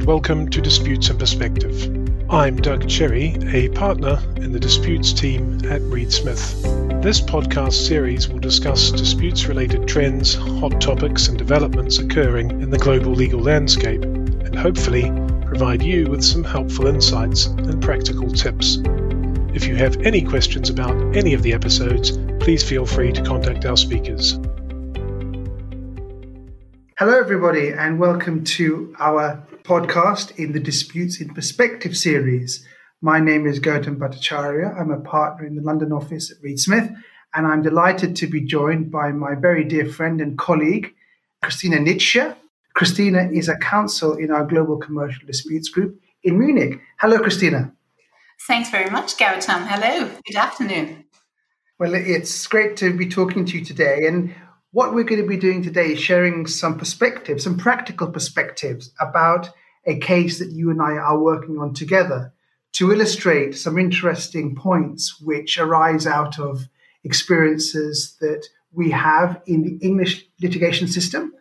welcome to Disputes and Perspective. I'm Doug Cherry, a partner in the disputes team at Reed Smith. This podcast series will discuss disputes-related trends, hot topics and developments occurring in the global legal landscape, and hopefully provide you with some helpful insights and practical tips. If you have any questions about any of the episodes, please feel free to contact our speakers. Hello, everybody, and welcome to our podcast in the Disputes in Perspective series. My name is Gautam Bhattacharya. I'm a partner in the London office at Reed Smith, and I'm delighted to be joined by my very dear friend and colleague, Christina Nitsche. Christina is a counsel in our Global Commercial Disputes Group in Munich. Hello, Christina. Thanks very much, Gautam. Hello. Good afternoon. Well, it's great to be talking to you today. And what we're going to be doing today is sharing some perspectives, some practical perspectives about a case that you and I are working on together to illustrate some interesting points which arise out of experiences that we have in the English litigation system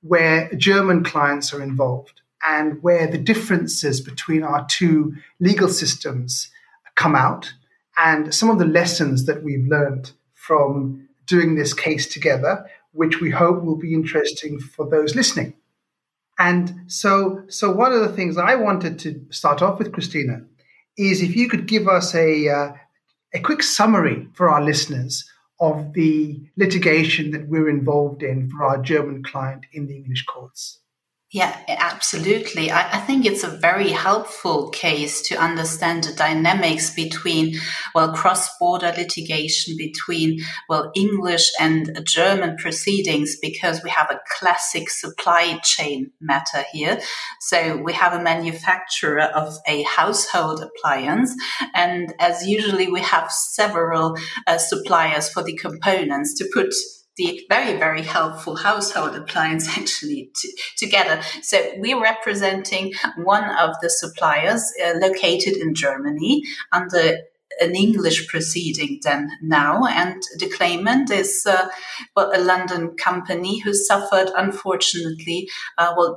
where German clients are involved and where the differences between our two legal systems come out and some of the lessons that we've learned from doing this case together, which we hope will be interesting for those listening. And so one of the things I wanted to start off with, Christina, is if you could give us a quick summary for our listeners of the litigation that we're involved in for our German client in the English courts. Yeah, absolutely. I think it's a very helpful case to understand the dynamics between, cross-border litigation between, English and German proceedings, because we have a classic supply chain matter here. So we have a manufacturer of a household appliance, and as usually we have several suppliers for the components to put the very, very helpful household appliance actually together. So we're representing one of the suppliers located in Germany under an English proceeding then now. And the claimant is, a London company who suffered, unfortunately,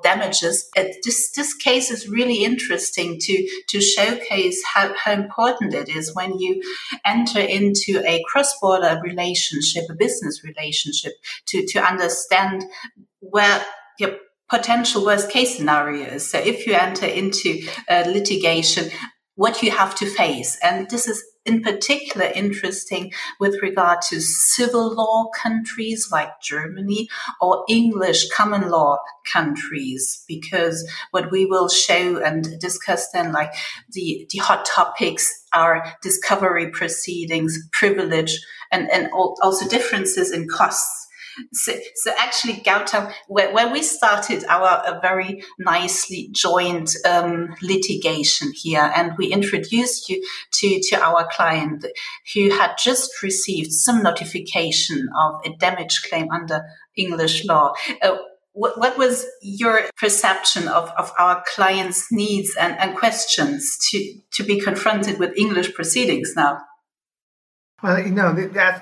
damages. This case is really interesting to showcase how important it is when you enter into a cross-border relationship, a business relationship, to understand where your potential worst-case scenario is. So if you enter into litigation, what you have to face. And this is in particular interesting with regard to civil law countries like Germany or English common law countries, because what we will show and discuss then, like the hot topics are discovery proceedings, privilege, and also differences in costs. So actually, Gautam, when we started our very nicely joined litigation here, and we introduced you to our client who had just received some notification of a damage claim under English law, what was your perception of our client's needs and questions to be confronted with English proceedings now? Well,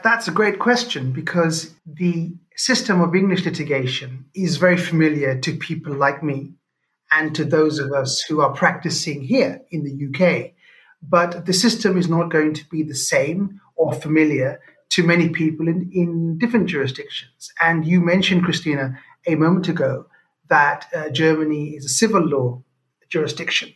that's a great question, because the system of English litigation is very familiar to people like me and to those of us who are practicing here in the UK. But the system is not going to be the same or familiar to many people in different jurisdictions. And you mentioned, Christina, a moment ago that Germany is a civil law jurisdiction,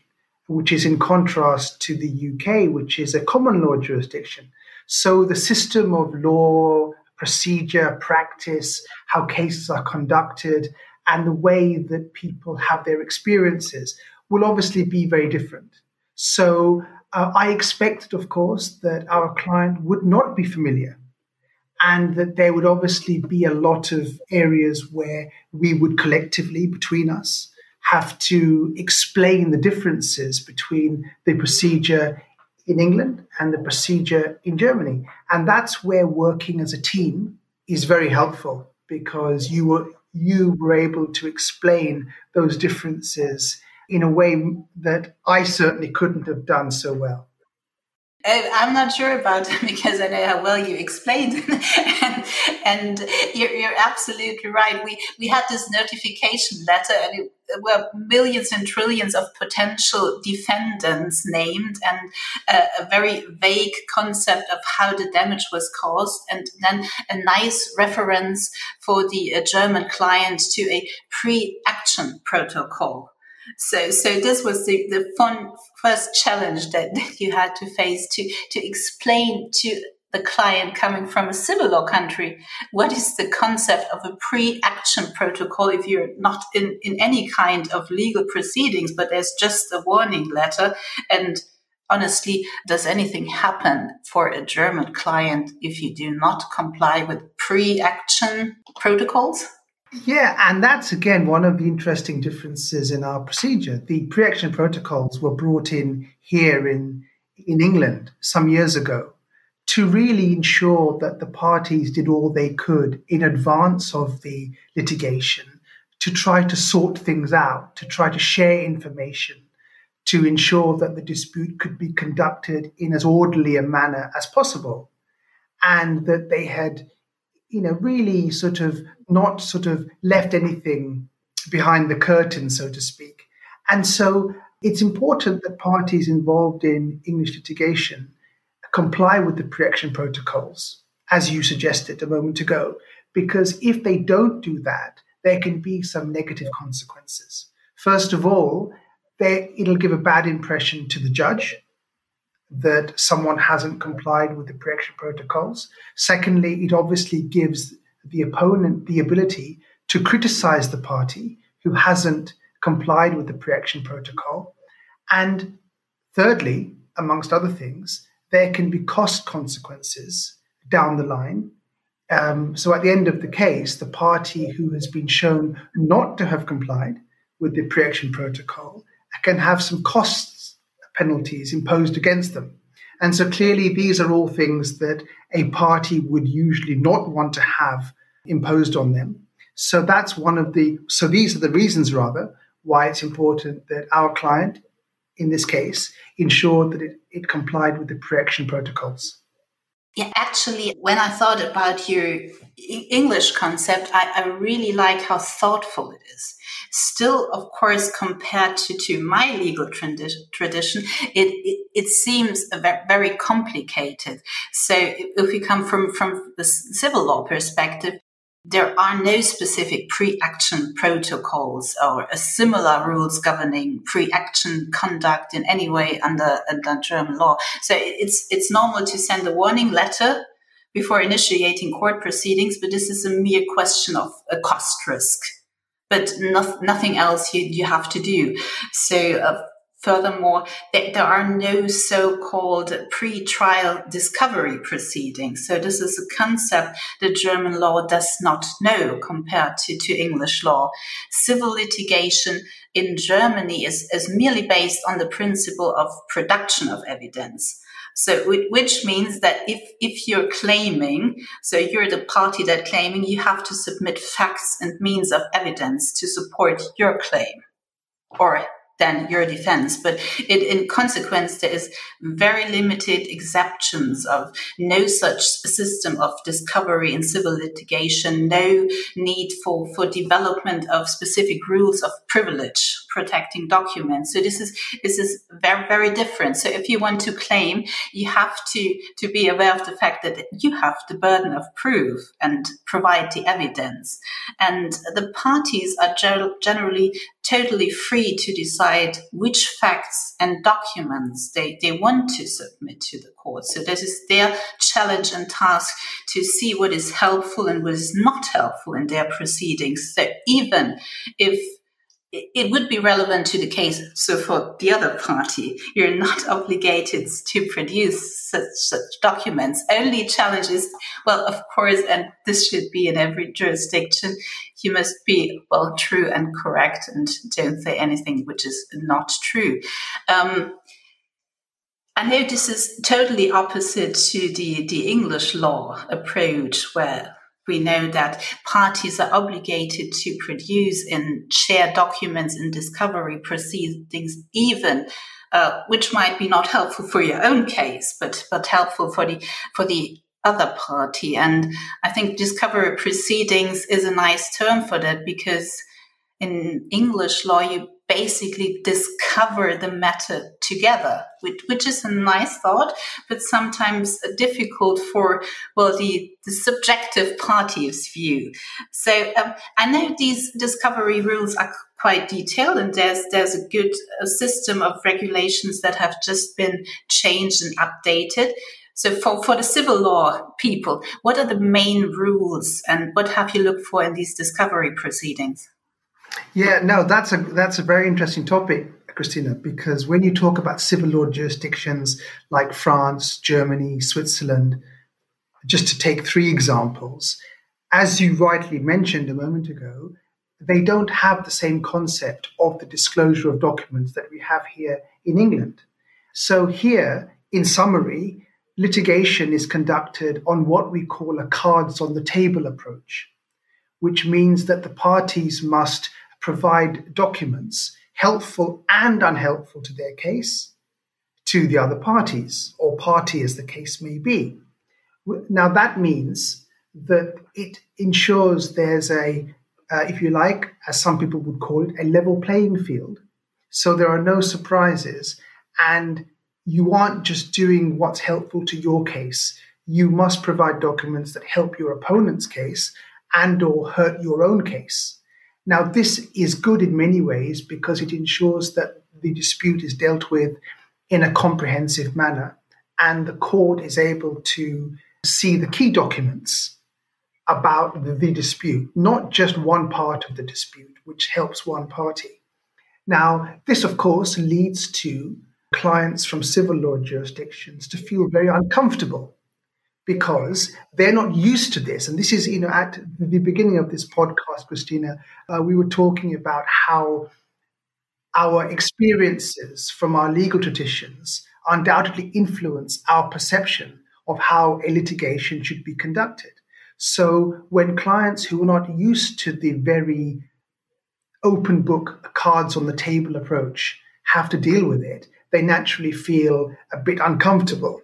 which is in contrast to the UK, which is a common law jurisdiction. So the system of law, procedure, practice, how cases are conducted, and the way that people have their experiences will obviously be very different. So I expected, of course, that our client would not be familiar, and that there would obviously be a lot of areas where we would collectively, between us, have to explain the differences between the procedure in England and the procedure in Germany. And that's where working as a team is very helpful, because you were able to explain those differences in a way that I certainly couldn't have done so well. I'm not sure about them because I know how well you explained, and you're absolutely right. We had this notification letter, and it were millions and trillions of potential defendants named, and a very vague concept of how the damage was caused, and then a nice reference for the German client to a pre-action protocol. So this was the fun first challenge that you had to face to explain to the client coming from a civil law country what is the concept of a pre-action protocol if you're not in any kind of legal proceedings, but there's just a warning letter. And honestly, does anything happen for a German client if you do not comply with pre-action protocols? Yeah, and that's again one of the interesting differences in our procedure. The pre-action protocols were brought in here in England some years ago to really ensure that the parties did all they could in advance of the litigation to try to sort things out, to try to share information, to ensure that the dispute could be conducted in as orderly a manner as possible, and that they had really not left anything behind the curtain, so to speak. And so it's important that parties involved in English litigation comply with the pre-action protocols, as you suggested a moment ago, because if they don't do that, there can be some negative consequences. First of all, it'll give a bad impression to the judge that someone hasn't complied with the pre-action protocols. Secondly, it obviously gives the opponent the ability to criticize the party who hasn't complied with the pre-action protocol. And thirdly, amongst other things, there can be cost consequences down the line. So at the end of the case, the party who has been shown not to have complied with the pre-action protocol can have some costs penalties imposed against them. And so clearly these are all things that a party would usually not want to have imposed on them. So these are the reasons rather why it's important that our client, in this case, ensure that it complied with the pre-action protocols. Yeah, actually, when I thought about your English concept, I really like how thoughtful it is. Still, of course, compared to my legal tradition, it seems very complicated. So if we come from the civil law perspective, there are no specific pre-action protocols or similar rules governing pre-action conduct in any way under German law. So it's normal to send a warning letter before initiating court proceedings, but this is a mere question of a cost risk, but nothing else you have to do. So furthermore, there are no so-called pre-trial discovery proceedings. So this is a concept that German law does not know compared to English law. Civil litigation in Germany is merely based on the principle of production of evidence. So which means that if you're claiming, so you're the party that claiming, you have to submit facts and means of evidence to support your claim, or than your defense. But in consequence, there is very limited exceptions of no such system of discovery in civil litigation, no need for development of specific rules of privilege protecting documents. So this is very, very different. So if you want to claim, you have to be aware of the fact that you have the burden of proof and provide the evidence. And the parties are generally totally free to decide which facts and documents they want to submit to the court. So this is their challenge and task to see what is helpful and what is not helpful in their proceedings. So even if it would be relevant to the case, so for the other party, you're not obligated to produce such documents. Only challenge is, well, of course, and this should be in every jurisdiction, you must be, well, true and correct and don't say anything which is not true. I know this is totally opposite to the English law approach, where we know that parties are obligated to produce and share documents in discovery proceedings, even which might be not helpful for your own case, but helpful for the other party. And I think discovery proceedings is a nice term for that, because in English law, you basically discover the matter together, which is a nice thought, but sometimes difficult for, well, the subjective party's view. So I know these discovery rules are quite detailed, and there's a good system of regulations that have just been changed and updated. So for the civil law people, what are the main rules and what have you looked for in these discovery proceedings? Yeah, no, that's a very interesting topic, Christina, because when you talk about civil law jurisdictions like France, Germany, Switzerland, just to take three examples, as you rightly mentioned a moment ago, they don't have the same concept of the disclosure of documents that we have here in England. So here, in summary, litigation is conducted on what we call a cards on the table approach, which means that the parties must provide documents, helpful and unhelpful to their case, to the other parties, or party as the case may be. Now, that means that it ensures there's if you like, as some people would call it, a level playing field. So there are no surprises, and you aren't just doing what's helpful to your case. You must provide documents that help your opponent's case and or hurt your own case. Now, this is good in many ways because it ensures that the dispute is dealt with in a comprehensive manner, and the court is able to see the key documents about the dispute, not just one part of the dispute, which helps one party. Now, this, of course, leads to clients from civil law jurisdictions to feel very uncomfortable because they're not used to this. And this is, at the beginning of this podcast, Christina, we were talking about how our experiences from our legal traditions undoubtedly influence our perception of how a litigation should be conducted. So when clients who are not used to the very open book, cards on the table approach have to deal with it, they naturally feel a bit uncomfortable.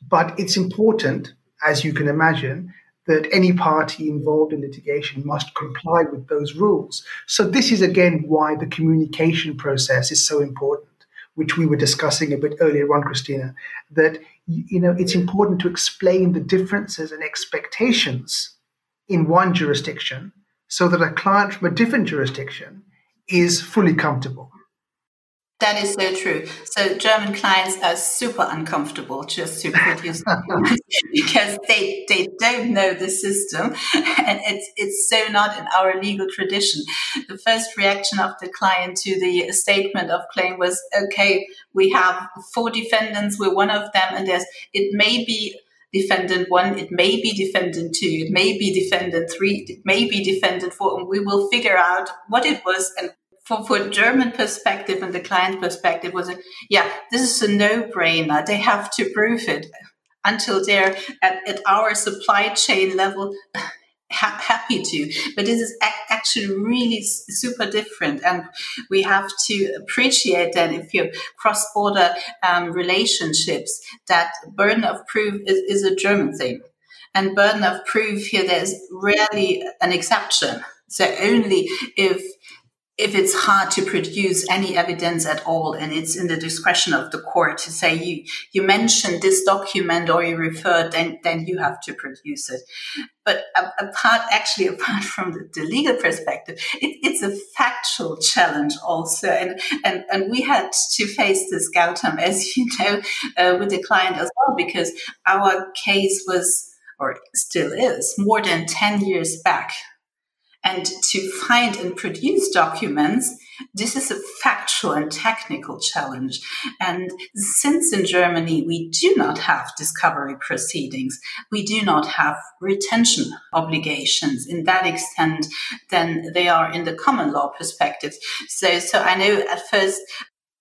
But it's important, as you can imagine, that any party involved in litigation must comply with those rules. So this is, again, why the communication process is so important, which we were discussing a bit earlier on, Christina, that it's important to explain the differences and expectations in one jurisdiction so that a client from a different jurisdiction is fully comfortable. That is so true. So German clients are super uncomfortable just to produce documents because they don't know the system, and it's so not in our legal tradition. The first reaction of the client to the statement of claim was, okay, we have 4 defendants, we're one of them, and it may be defendant 1, it may be defendant 2, it may be defendant 3, it may be defendant 4, and we will figure out what it was. And for German perspective and the client perspective was, this is a no-brainer. They have to prove it until they're at our supply chain level happy to. But this is actually really super different. And we have to appreciate that if you cross-border relationships, that burden of proof is a German thing. And burden of proof here, there's rarely an exception. So only if it's hard to produce any evidence at all, and it's in the discretion of the court to say you mentioned this document or you referred, then you have to produce it. But apart from the legal perspective, it's a factual challenge also, and we had to face this, Gautam, as you know, with the client as well, because our case was, or still is, more than 10 years back. And to find and produce documents, this is a factual and technical challenge. And since in Germany we do not have discovery proceedings, we do not have retention obligations in that extent, then they are in the common law perspective. So I know at first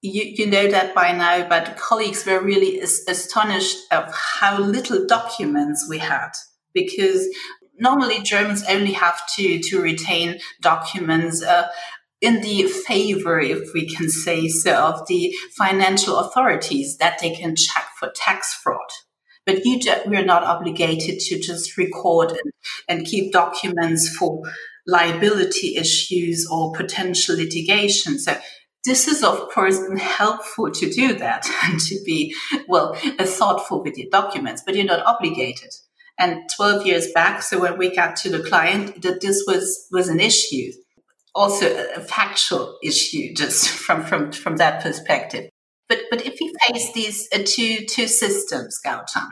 you know that by now, but colleagues were really astonished of how little documents we had, because normally Germans only have to retain documents in the favor, if we can say so, of the financial authorities that they can check for tax fraud. But we're not obligated to just record and keep documents for liability issues or potential litigation. So this is, of course, helpful to do that and to be, thoughtful with your documents, but you're not obligated. And 12 years back, so when we got to the client, that this was an issue, also a factual issue, just from that perspective. But if you face these two systems, Gautam,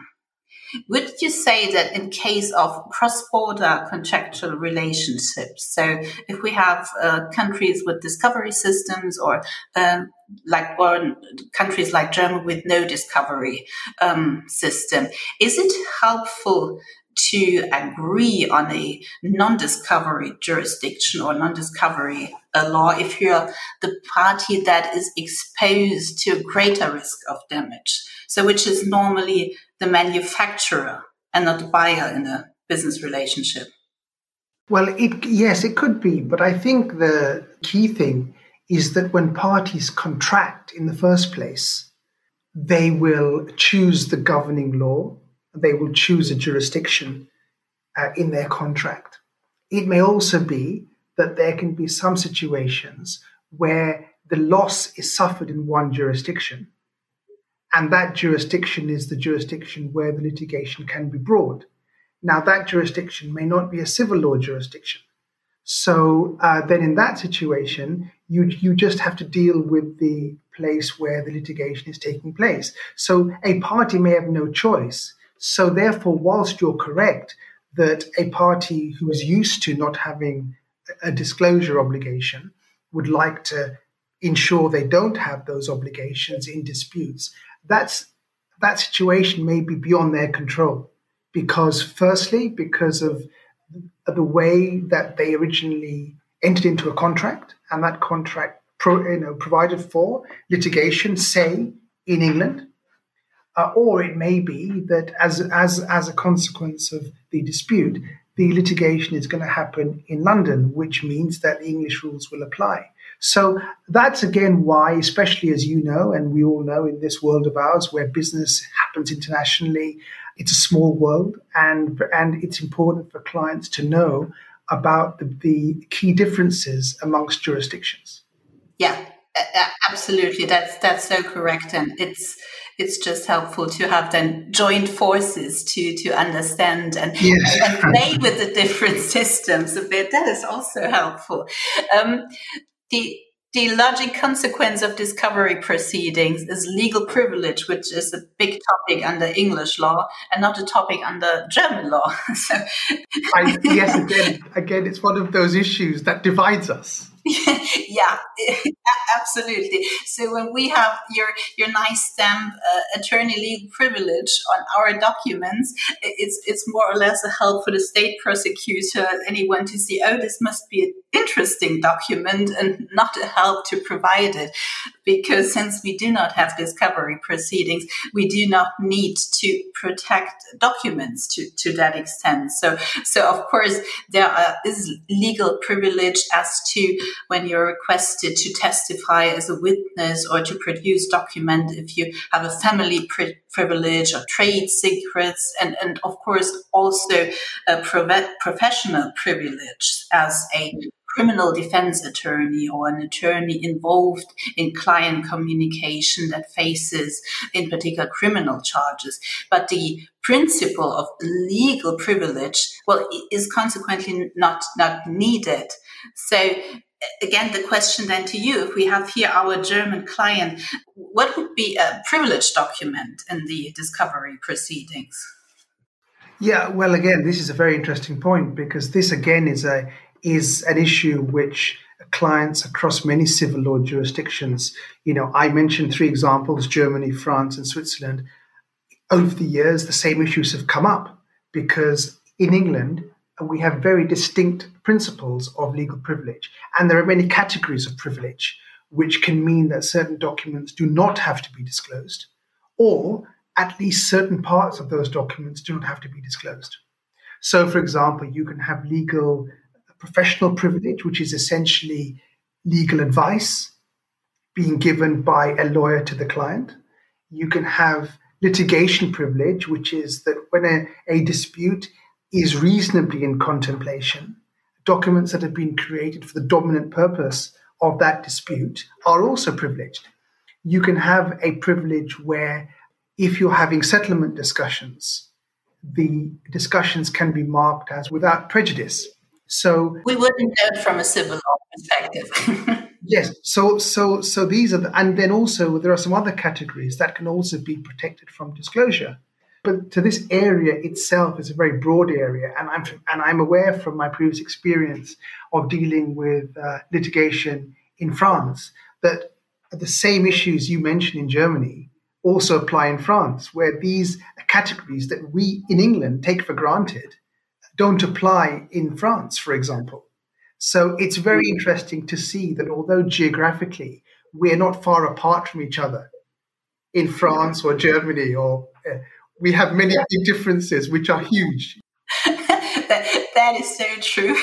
would you say that in case of cross-border contractual relationships, so if we have countries with discovery systems or countries like Germany with no discovery system, is it helpful to agree on a non-discovery jurisdiction or non-discovery law if you're the party that is exposed to a greater risk of damage? So which is normally the manufacturer and not the buyer in a business relationship. Well, yes, it could be. But I think the key thing is that when parties contract in the first place, they will choose the governing law. They will choose a jurisdiction in their contract. It may also be that there can be some situations where the loss is suffered in one jurisdiction, and that jurisdiction is the jurisdiction where the litigation can be brought. Now, that jurisdiction may not be a civil law jurisdiction. So then in that situation, you just have to deal with the place where the litigation is taking place. So a party may have no choice. So therefore, whilst you're correct that a party who is used to not having a disclosure obligation would like to ensure they don't have those obligations in disputes, that situation may be beyond their control. Because firstly, because of the way that they originally entered into a contract, and that contract provided for litigation, say, in England, or it may be that as a consequence of the dispute, the litigation is going to happen in London, which means that the English rules will apply. So that's again why, especially as you know, and we all know in this world of ours where business happens internationally, it's a small world, and it's important for clients to know about the key differences amongst jurisdictions. Yeah, absolutely. That's so correct, and it's just helpful to have then joined forces to understand and play with the different systems a bit. That is also helpful. The logic consequence of discovery proceedings is legal privilege, which is a big topic under English law and not a topic under German law. Yes, again, it's one of those issues that divides us. Yeah, absolutely. So when we have your nice stamp attorney legal privilege on our documents, it's more or less a help for the state prosecutor, anyone to see, oh, this must be an interesting document, and not a help to provide it. Because since we do not have discovery proceedings, we do not need to protect documents to that extent. So of course, there is legal privilege as to when you're requested to testify as a witness or to produce document if you have a family privilege or trade secrets, and of course also a professional privilege as a criminal defense attorney or an attorney involved in client communication that faces, in particular, criminal charges. But the principle of legal privilege, is consequently not needed. So again, the question then to you, if we have here our German client, what would be a privileged document in the discovery proceedings? Yeah, well, again, this is a very interesting point, because this again is an issue which clients across many civil law jurisdictions, I mentioned 3 examples, Germany, France, and Switzerland. Over the years, the same issues have come up because in England, we have very distinct principles of legal privilege, and there are many categories of privilege, which can mean that certain documents do not have to be disclosed, or at least certain parts of those documents do not have to be disclosed. So, for example, you can have legal professional privilege, which is essentially legal advice being given by a lawyer to the client. You can have litigation privilege, which is that when a dispute is reasonably in contemplation, documents that have been created for the dominant purpose of that dispute are also privileged. You can have a privilege where, if you're having settlement discussions, the discussions can be marked as without prejudice. So we wouldn't know it from a civil law perspective. Yes. So these are, and then also there are some other categories that can also be protected from disclosure. But to this area itself is a very broad area, and I'm aware from my previous experience of dealing with litigation in France that the same issues you mentioned in Germany also apply in France, where these categories that we in England take for granted don't apply in France, for example. So it's very interesting to see that although geographically we're not far apart from each other in France or Germany, or we have many big differences which are huge. that is so true.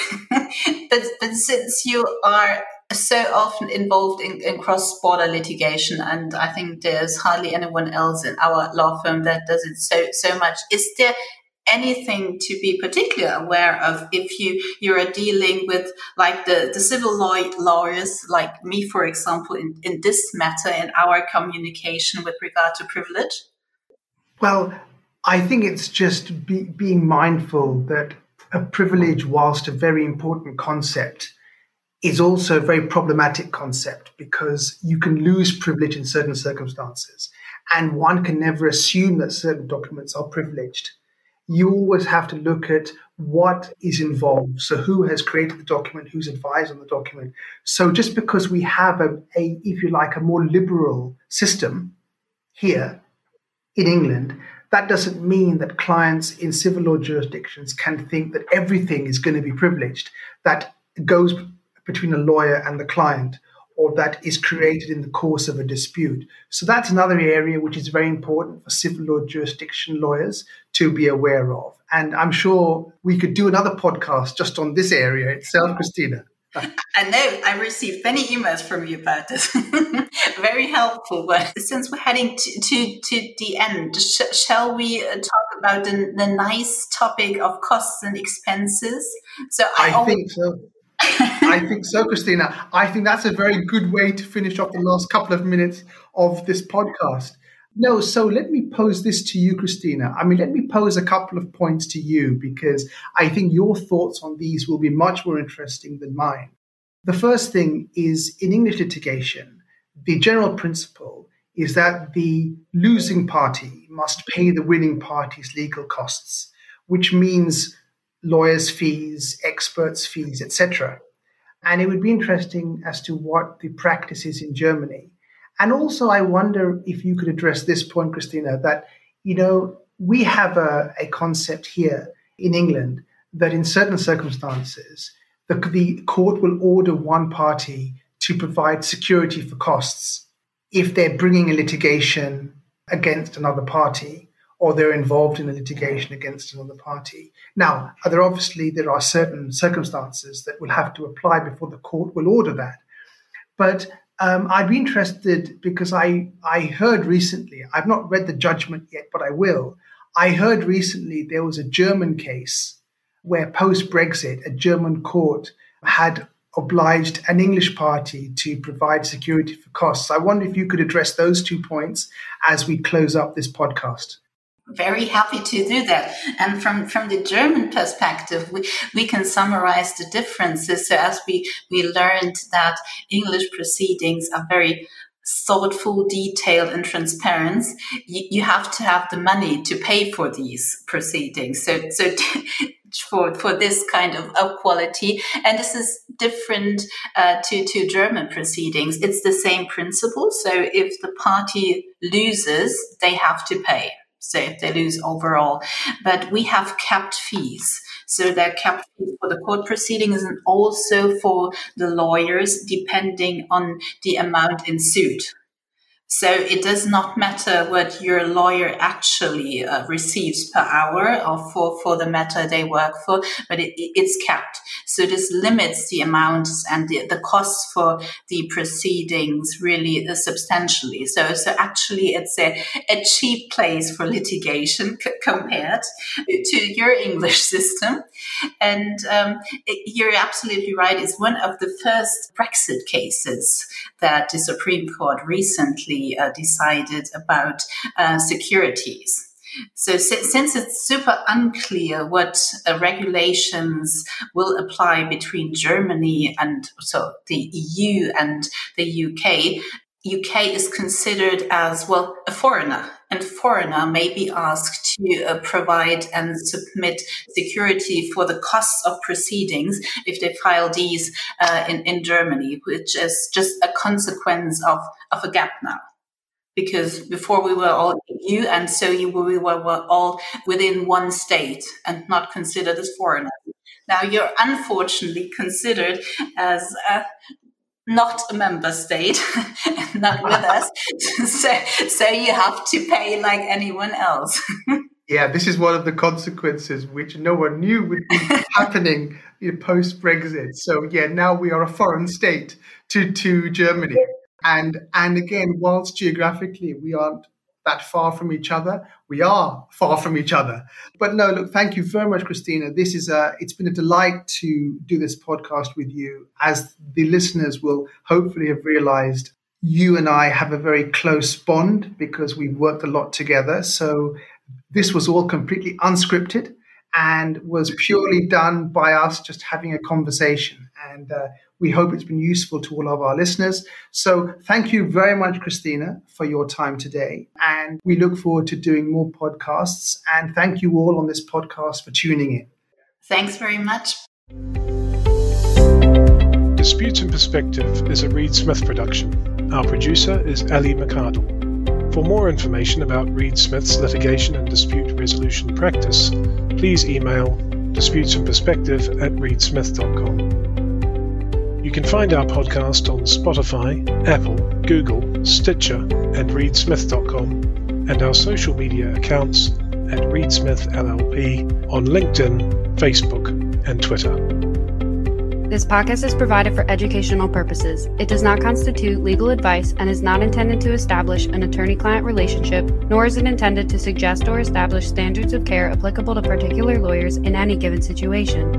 but since you are so often involved in cross-border litigation, and I think there's hardly anyone else in our law firm that does it so much, is there anything to be particularly aware of if you are dealing with like the civil lawyers like me, for example, in this matter, in our communication with regard to privilege? Well, I think it's just being mindful that a privilege, whilst a very important concept, is also a very problematic concept, because you can lose privilege in certain circumstances, and one can never assume that certain documents are privileged. You always have to look at what is involved. So who has created the document, who's advised on the document. So just because we have if you like, a more liberal system here in England, that doesn't mean that clients in civil law jurisdictions can think that everything is going to be privileged, that goes between a lawyer and the client, or that is created in the course of a dispute. So that's another area which is very important for civil law jurisdiction lawyers to be aware of. And I'm sure we could do another podcast just on this area itself, Christina. I know I received many emails from you about this. Very helpful. But since we're heading to the end, shall we talk about the nice topic of costs and expenses? So I think so. I think so, Christina. I think that's a very good way to finish off the last couple of minutes of this podcast. No, so let me pose this to you, Christina. Let me pose a couple of points to you, because I think your thoughts on these will be much more interesting than mine. The first thing is, in English litigation, the general principle is that the losing party must pay the winning party's legal costs, which means lawyers' fees, experts' fees, etc. And it would be interesting as to what the practice is in Germany. And also, I wonder if you could address this point, Christina, that, we have a concept here in England that in certain circumstances, the court will order one party to provide security for costs if they're bringing a litigation against another party, or they're involved in a litigation against another party. Now, there are certain circumstances that will have to apply before the court will order that. But I'd be interested, because I heard recently, I've not read the judgment yet, but I will. I heard recently there was a German case where post-Brexit, a German court had obliged an English party to provide security for costs. I wonder if you could address those 2 points as we close up this podcast. Very happy to do that. And from the German perspective, we can summarize the differences. So as we learned that English proceedings are very thoughtful, detailed, and transparent, you have to have the money to pay for these proceedings. So for this kind of quality. And this is different to German proceedings. It's the same principle. So if the party loses, they have to pay. So if they lose overall. But we have capped fees. So they're capped fees for the court proceedings and also for the lawyers, depending on the amount in suit. So it does not matter what your lawyer actually receives per hour or for the matter they work for, but it's capped. So this limits the amounts and the costs for the proceedings really substantially. So actually it's a cheap place for litigation compared to your English system. And you're absolutely right. It's one of the first Brexit cases that the Supreme Court recently decided about securities. So since it's super unclear what regulations will apply between Germany and so the EU and the UK is considered as, well, a foreigner, and foreigner may be asked to provide and submit security for the costs of proceedings if they file these in Germany, which is just a consequence of a gap now. Because before we were all EU, and so we were all within one state and not considered as foreigners. Now you're unfortunately considered as not a member state, not with us. So you have to pay like anyone else. Yeah, this is one of the consequences which no one knew would be happening post-Brexit. So yeah, now we are a foreign state to Germany. And again, whilst geographically we aren't that far from each other, we are far from each other. But no, look, thank you very much, Christina. It's been a delight to do this podcast with you. As the listeners will hopefully have realized, you and I have a very close bond because we've worked a lot together. So this was all completely unscripted and was purely done by us just having a conversation. And we hope it's been useful to all of our listeners. So thank you very much, Christina, for your time today. And we look forward to doing more podcasts. And thank you all on this podcast for tuning in. Thanks very much. Disputes in Perspective is a Reed Smith production. Our producer is Ali McArdle. For more information about Reed Smith's litigation and dispute resolution practice, please email disputesinperspective@reedsmith.com. You can find our podcast on Spotify, Apple, Google, Stitcher, and reedsmith.com, and our social media accounts at Reedsmith LLP on LinkedIn, Facebook, and Twitter. This podcast is provided for educational purposes. It does not constitute legal advice and is not intended to establish an attorney-client relationship, nor is it intended to suggest or establish standards of care applicable to particular lawyers in any given situation.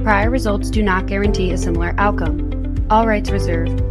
Prior results do not guarantee a similar outcome. All rights reserved.